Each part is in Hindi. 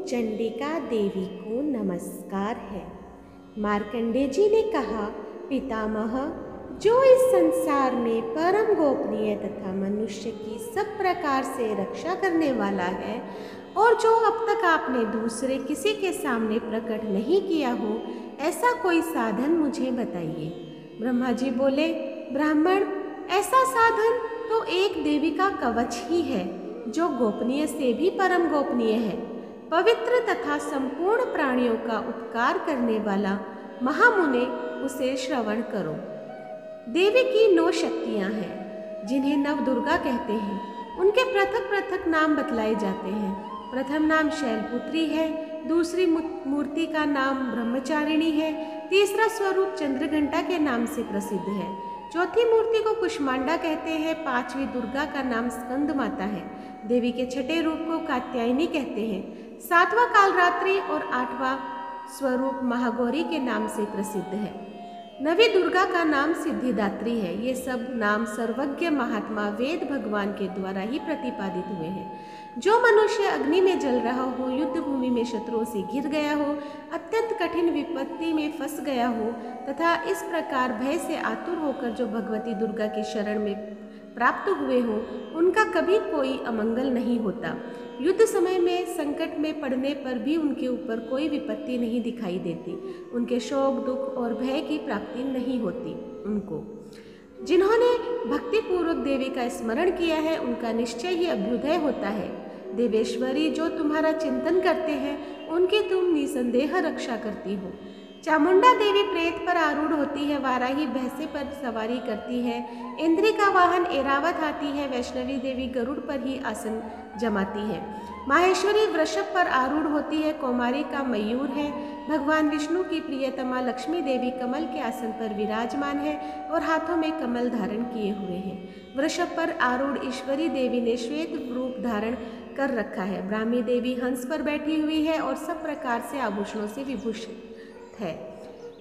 चंडिका देवी को नमस्कार है। मार्कंडेय जी ने कहा, पितामह, जो इस संसार में परम गोपनीय तथा मनुष्य की सब प्रकार से रक्षा करने वाला है और जो अब तक आपने दूसरे किसी के सामने प्रकट नहीं किया हो, ऐसा कोई साधन मुझे बताइए। ब्रह्मा जी बोले, ब्राह्मण, ऐसा साधन तो एक देवी का कवच ही है, जो गोपनीय से भी परम गोपनीय है। पवित्र तथा संपूर्ण प्राणियों का उपकार करने वाला महामुने उसे श्रवण करो। देवी की 9 शक्तियाँ हैं, जिन्हें नव दुर्गा कहते हैं। उनके पृथक पृथक नाम बतलाए जाते हैं। प्रथम नाम शैलपुत्री है, दूसरी मूर्ति का नाम ब्रह्मचारिणी है, तीसरा स्वरूप चंद्रघंटा के नाम से प्रसिद्ध है, चौथी मूर्ति को कुष्मांडा कहते हैं, पांचवी दुर्गा का नाम स्कंद माता है, देवी के छठे रूप को कात्यायनी कहते हैं, सातवां कालरात्रि और आठवां स्वरूप महागौरी के नाम से प्रसिद्ध है। नवी दुर्गा का नाम सिद्धिदात्री है। ये सब नाम सर्वज्ञ महात्मा वेद भगवान के द्वारा ही प्रतिपादित हुए हैं। जो मनुष्य अग्नि में जल रहा हो, युद्ध भूमि में शत्रुओं से घिर गया हो, अत्यंत कठिन विपत्ति में फंस गया हो तथा इस प्रकार भय से आतुर होकर जो भगवती दुर्गा की शरण में प्राप्त हुए हो, उनका कभी कोई अमंगल नहीं होता। युद्ध समय में संकट में पड़ने पर भी उनके ऊपर कोई विपत्ति नहीं दिखाई देती। उनके शोक, दुख और भय की प्राप्ति नहीं होती। उनको जिन्होंने भक्तिपूर्वक देवी का स्मरण किया है, उनका निश्चय ही अभ्युदय होता है। देवेश्वरी, जो तुम्हारा चिंतन करते हैं, उनकी तुम निसंदेह रक्षा करती हो। चामुंडा देवी प्रेत पर आरूढ़ होती है, वाराही भैंसे पर सवारी करती है, इंद्री का वाहन एरावत आती है, वैष्णवी देवी गरुड़ पर ही आसन जमाती है, माहेश्वरी वृषभ पर आरूढ़ होती है, कौमारी का मयूर है, भगवान विष्णु की प्रियतमा लक्ष्मी देवी कमल के आसन पर विराजमान है और हाथों में कमल धारण किए हुए हैं। वृषभ पर आरूढ़ ईश्वरी देवी ने श्वेत रूप धारण कर रखा है। ब्राह्मी देवी हंस पर बैठी हुई है और सब प्रकार से आभूषणों से विभूषित है।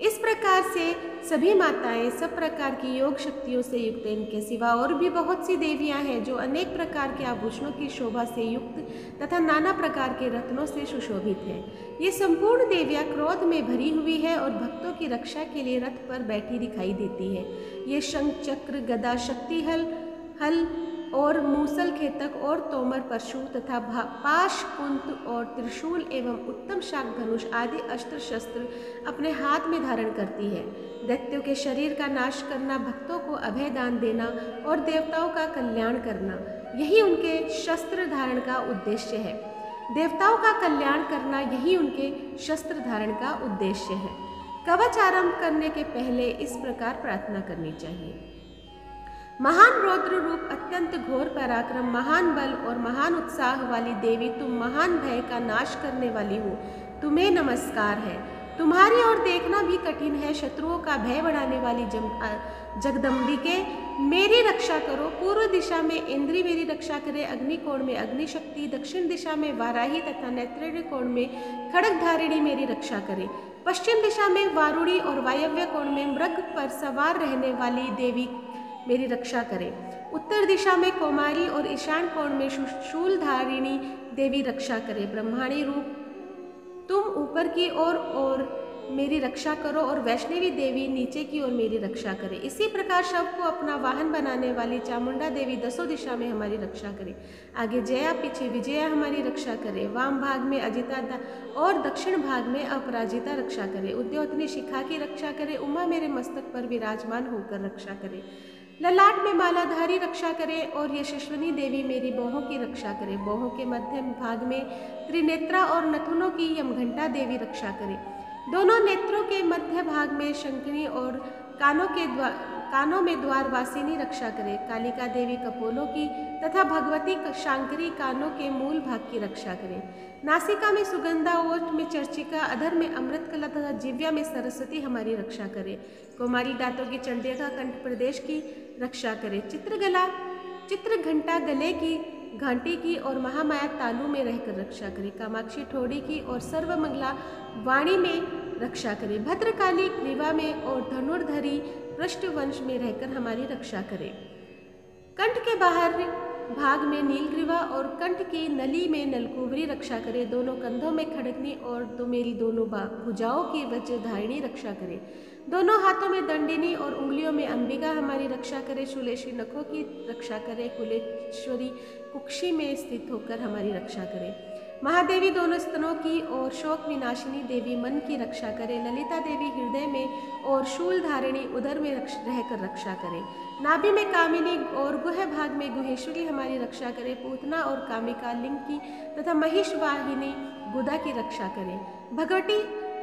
इस प्रकार से सभी माताएं सब प्रकार की योग शक्तियों से युक्त। इनके सिवा और भी बहुत सी देवियां हैं जो अनेक प्रकार के आभूषणों की शोभा से युक्त तथा नाना प्रकार के रत्नों से सुशोभित है। ये संपूर्ण देवियां क्रोध में भरी हुई है और भक्तों की रक्षा के लिए रथ पर बैठी दिखाई देती है। ये शंख, चक्र, गदा, शक्ति हल और मूसल, खेतक और तोमर पशु तथा पाश, कुंत और त्रिशूल एवं उत्तम शाक धनुष आदि अस्त्र शस्त्र अपने हाथ में धारण करती है। दैत्यों के शरीर का नाश करना, भक्तों को अभय दान देना और देवताओं का कल्याण करना, यही उनके शस्त्र धारण का उद्देश्य है। देवताओं का कल्याण करना यही उनके शस्त्र धारण का उद्देश्य है। कवच आरंभ करने के पहले इस प्रकार प्रार्थना करनी चाहिए। महान रौद्र रूप, अत्यंत घोर पराक्रम, महान बल और महान उत्साह वाली देवी, तुम महान भय का नाश करने वाली हो, तुम्हें नमस्कार है। तुम्हारी ओर देखना भी कठिन है। शत्रुओं का भय बढ़ाने वाली जगदम्बिके, मेरी रक्षा करो। पूर्व दिशा में इंद्री मेरी रक्षा करे, अग्निकोण में अग्निशक्ति, दक्षिण दिशा में वाराही तथा नैत्रेय कोण में खड्गधारिणी मेरी रक्षा करे, पश्चिम दिशा में वारुणी और वायव्य कोण में मृग पर सवार रहने वाली देवी मेरी रक्षा करें। उत्तर दिशा में कौमारी और ईशान कोण में शूलधारिणी देवी रक्षा करे। ब्रह्माणी रूप तुम ऊपर की ओर और मेरी रक्षा करो और वैष्णवी देवी नीचे की ओर मेरी रक्षा करे। इसी प्रकार शव को अपना वाहन बनाने वाली चामुंडा देवी दसों दिशा में हमारी रक्षा करे। आगे जया, पीछे विजया हमारी रक्षा करे। वाम भाग में अजिता और दक्षिण भाग में अपराजिता रक्षा करे। उद्योतनी शिखा की रक्षा करे। उमा मेरे मस्तक पर विराजमान होकर रक्षा करे। ललाट में मालाधारी रक्षा करे और यशस्विनी देवी मेरी बाहों की रक्षा करे। बाहों के मध्य भाग में त्रिनेत्रा और नथुनों की यमघंटा देवी रक्षा करे। दोनों नेत्रों के मध्य भाग में शंकिनी और कानों में द्वारवासिनी रक्षा करे। कालिका देवी कपोलों की तथा भगवती शांकरी कानों के मूल भाग की रक्षा करे। नासिका में सुगंधा, ओठ में चर्चिका, अधर में अमृत कला तथा जिव्या में सरस्वती हमारी रक्षा करे। कुमारी दांतों की चंडिका कंठ प्रदेश की रक्षा करे। चित्रघंटा गले की घंटी की और महामाया तालु में रहकर रक्षा करे। कामाक्षी ठोड़ी की और सर्वमंगला वाणी में रक्षा करे। भद्रकाली ग्रीवा में और धनुर्धरी पृष्ठवंश में रहकर हमारी रक्षा करे। कंठ के बाहर भाग में नीलग्रीवा और कंठ की नली में नलकुबरी रक्षा करे। दोनों कंधों में खड़गनी और मेरी दोनों भुजाओं की वज्रधारिणी रक्षा करे। दोनों हाथों में दंडिनी और उंगलियों में अंबिका हमारी रक्षा करे। शूलेश्वरी नखों की रक्षा करे। कुलेश्वरी कुक्षी में स्थित होकर हमारी रक्षा करे। महादेवी दोनों स्तनों की और शोक विनाशिनी देवी मन की रक्षा करे। ललिता देवी हृदय में और शूल धारिणी उदर में रहकर रक्षा करे। नाभि में कामिनी और गुह भाग में गुहेश्वरी हमारी रक्षा करे। पूतना और कामिका लिंग की तथा महिष वाहिनी गुदा की रक्षा करे।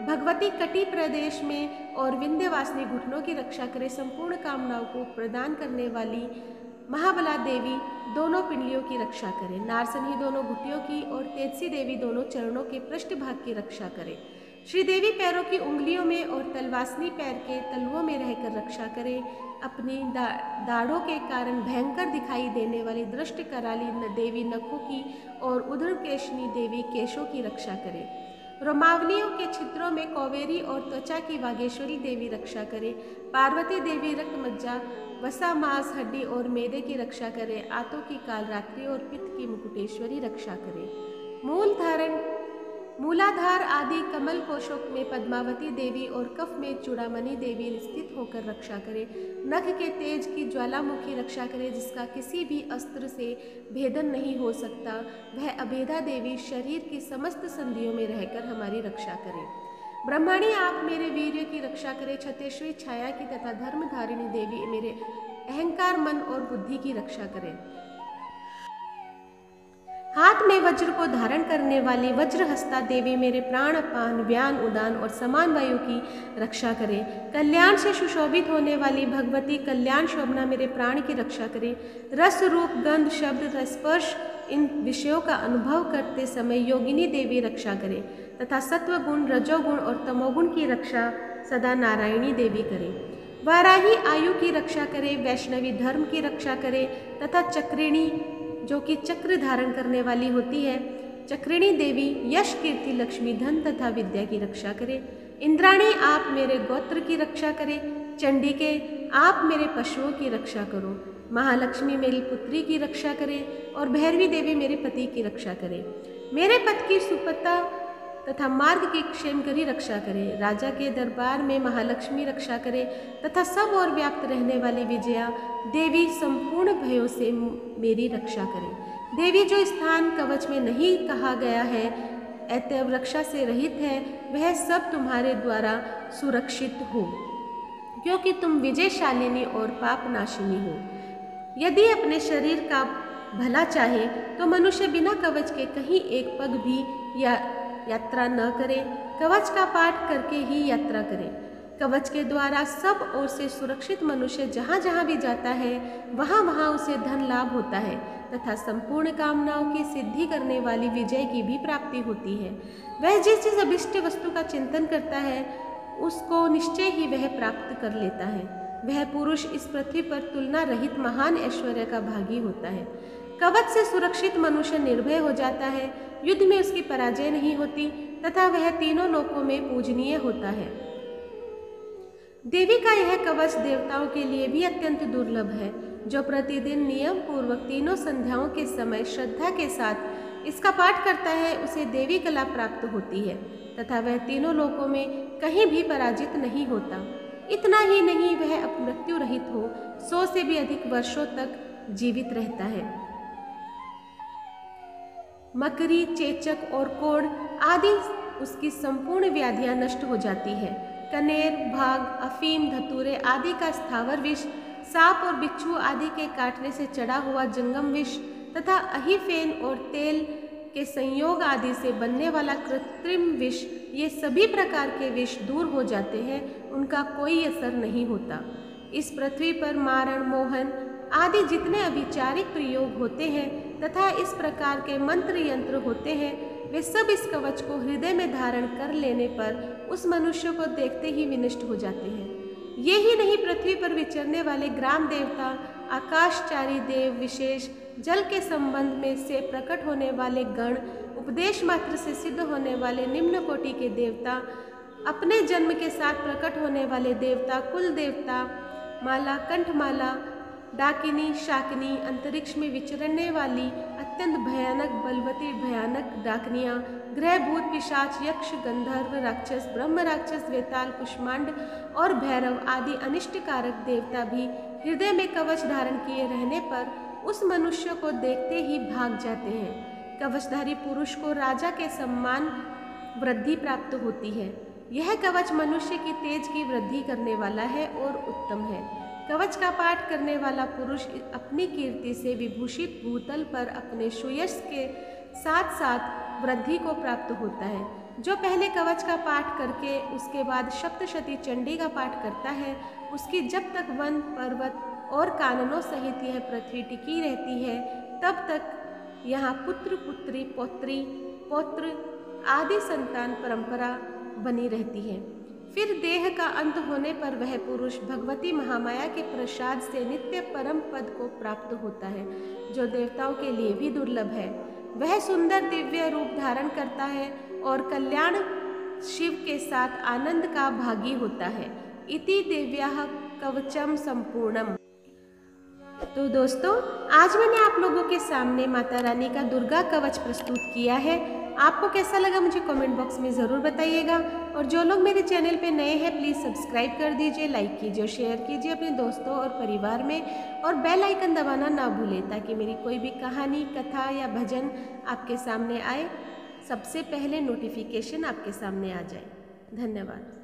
भगवती कटी प्रदेश में और विंध्यवासिनी घुटनों की रक्षा करे। संपूर्ण कामनाओं को प्रदान करने वाली महाबला देवी दोनों पिंडलियों की रक्षा करे। नारसनी दोनों घुटियों की और तेजसी देवी दोनों चरणों के पृष्ठभाग की रक्षा करे। श्रीदेवी पैरों की उंगलियों में और तलवासनी पैर के तलुओं में रहकर रक्षा करे। अपनी दाढ़ों के कारण भयंकर दिखाई देने वाली दृष्ट कराली देवी नखों की और उदरकेशनी देवी केशों की रक्षा करे। रोमावलियों के छिद्रों में कौवेरी और त्वचा की वागेश्वरी देवी रक्षा करे। पार्वती देवी रक्त मज्जा वसा मांस हड्डी और मैदे की रक्षा करे। आंतों की कालरात्रि और पित्त की मुकुटेश्वरी रक्षा करे। मूलाधार आदि कमल कोशों में पद्मावती देवी और कफ में चूड़ामणि देवी स्थित होकर रक्षा करे। नख के तेज की ज्वालामुखी रक्षा करे, जिसका किसी भी अस्त्र से भेदन नहीं हो सकता। वह अभेदा देवी शरीर की समस्त संधियों में रहकर हमारी रक्षा करे। ब्रह्मणी आप मेरे वीर्य की रक्षा करे। छतेश्वरी छाया की तथा धर्मधारिणी देवी मेरे अहंकार मन और बुद्धि की रक्षा करे। हाथ में वज्र को धारण करने वाली वज्रहस्ता देवी मेरे प्राण अपान व्यान उदान और समान वायु की रक्षा करे। कल्याण से सुशोभित होने वाली भगवती कल्याण शोभना मेरे प्राण की रक्षा करे। रस रूप गंध शब्द स्पर्श इन विषयों का अनुभव करते समय योगिनी देवी रक्षा करे तथा सत्वगुण रजोगुण और तमोगुण की रक्षा सदा नारायणी देवी करे। वाराही आयु की रक्षा करे, वैष्णवी धर्म की रक्षा करे तथा चक्रिणी जो कि चक्र धारण करने वाली होती है, चक्रिणी देवी यश कीर्ति लक्ष्मी धन तथा विद्या की रक्षा करे। इंद्राणी आप मेरे गोत्र की रक्षा करे। चंडिके आप मेरे पशुओं की रक्षा करो। महालक्ष्मी मेरी पुत्री की रक्षा करे और भैरवी देवी मेरे पति की रक्षा करे। मेरे पति की सुपता तथा मार्ग की क्षेमकरी रक्षा करे। राजा के दरबार में महालक्ष्मी रक्षा करे तथा सब और व्याप्त रहने वाली विजया देवी संपूर्ण भयों से मेरी रक्षा करे। देवी जो स्थान कवच में नहीं कहा गया है अतएव रक्षा से रहित है, वह सब तुम्हारे द्वारा सुरक्षित हो, क्योंकि तुम विजयशालिनी और पापनाशिनी हो। यदि अपने शरीर का भला चाहे तो मनुष्य बिना कवच के कहीं एक पग भी यात्रा न करे, कवच का पाठ करके ही यात्रा करे। कवच के द्वारा सब ओर से सुरक्षित मनुष्य जहाँ जहाँ भी जाता है वहाँ वहाँ उसे धन लाभ होता है तथा संपूर्ण कामनाओं की सिद्धि करने वाली विजय की भी प्राप्ति होती है। वह जिस अभिष्ट वस्तु का चिंतन करता है उसको निश्चय ही वह प्राप्त कर लेता है। वह पुरुष इस पृथ्वी पर तुलना रहित महान ऐश्वर्य का भागी होता है। कवच से सुरक्षित मनुष्य निर्भय हो जाता है, युद्ध में उसकी पराजय नहीं होती तथा वह तीनों लोकों में पूजनीय होता है। देवी का यह कवच देवताओं के लिए भी अत्यंत दुर्लभ है। जो प्रतिदिन नियम पूर्वक तीनों संध्याओं के समय श्रद्धा के साथ इसका पाठ करता है उसे देवी कला प्राप्त होती है तथा वह तीनों लोकों में कहीं भी पराजित नहीं होता। इतना ही नहीं, वह मृत्यु रहित हो 100 से भी अधिक वर्षों तक जीवित रहता है। मकरी, चेचक और कोढ़ आदि उसकी संपूर्ण व्याधियां नष्ट हो जाती है। कनेर, भाग, अफीम, धतूरे आदि का स्थावर विष, सांप और बिच्छू आदि के काटने से चढ़ा हुआ जंगम विष तथा अहिफेन और तेल के संयोग आदि से बनने वाला कृत्रिम विष, ये सभी प्रकार के विष दूर हो जाते हैं, उनका कोई असर नहीं होता। इस पृथ्वी पर मारण, मोहन आदि जितने अभिचारिक प्रयोग होते हैं तथा इस प्रकार के मंत्र यंत्र होते हैं, वे सब इस कवच को हृदय में धारण कर लेने पर उस मनुष्य को देखते ही विनष्ट हो जाते हैं। ये ही नहीं, पृथ्वी पर विचरने वाले ग्राम देवता, आकाशचारी देव विशेष, जल के संबंध में से प्रकट होने वाले गण, उपदेश मात्र से सिद्ध होने वाले निम्न कोटि के देवता, अपने जन्म के साथ प्रकट होने वाले देवता, कुल देवता, माला, कंठमाला, डाकिनी, शाकिनी, अंतरिक्ष में विचरने वाली अत्यंत भयानक बलवती भयानक डाकनियाँ, ग्रह भूत पिशाच, यक्ष, गंधर्व, राक्षस, ब्रह्म राक्षस, वेताल, कुष्मांड और भैरव आदि अनिष्टकारक देवता भी हृदय में कवच धारण किए रहने पर उस मनुष्य को देखते ही भाग जाते हैं। कवचधारी पुरुष को राजा के सम्मान वृद्धि प्राप्त होती है। यह कवच मनुष्य की तेज की वृद्धि करने वाला है और उत्तम है। कवच का पाठ करने वाला पुरुष अपनी कीर्ति से विभूषित भूतल पर अपने सुयश के साथ साथ वृद्धि को प्राप्त होता है। जो पहले कवच का पाठ करके उसके बाद सप्तशती चंडी का पाठ करता है, उसकी जब तक वन, पर्वत और काननों सहित यह पृथ्वी टिकी रहती है, तब तक यहाँ पुत्र, पुत्री, पौत्री, पौत्र आदि संतान परंपरा बनी रहती है। फिर देह का अंत होने पर वह पुरुष भगवती महामाया के प्रसाद से नित्य परम पद को प्राप्त होता है, जो देवताओं के लिए भी दुर्लभ है। वह सुंदर दिव्य रूप धारण करता है और कल्याण शिव के साथ आनंद का भागी होता है। इति देव्याः कवचम संपूर्णम। तो दोस्तों, आज मैंने आप लोगों के सामने माता रानी का दुर्गा कवच प्रस्तुत किया है। आपको कैसा लगा मुझे कमेंट बॉक्स में ज़रूर बताइएगा। और जो लोग मेरे चैनल पे नए हैं प्लीज़ सब्सक्राइब कर दीजिए, लाइक कीजिए और शेयर कीजिए अपने दोस्तों और परिवार में, और बेल आइकन दबाना ना भूलें ताकि मेरी कोई भी कहानी, कथा या भजन आपके सामने आए, सबसे पहले नोटिफिकेशन आपके सामने आ जाए। धन्यवाद।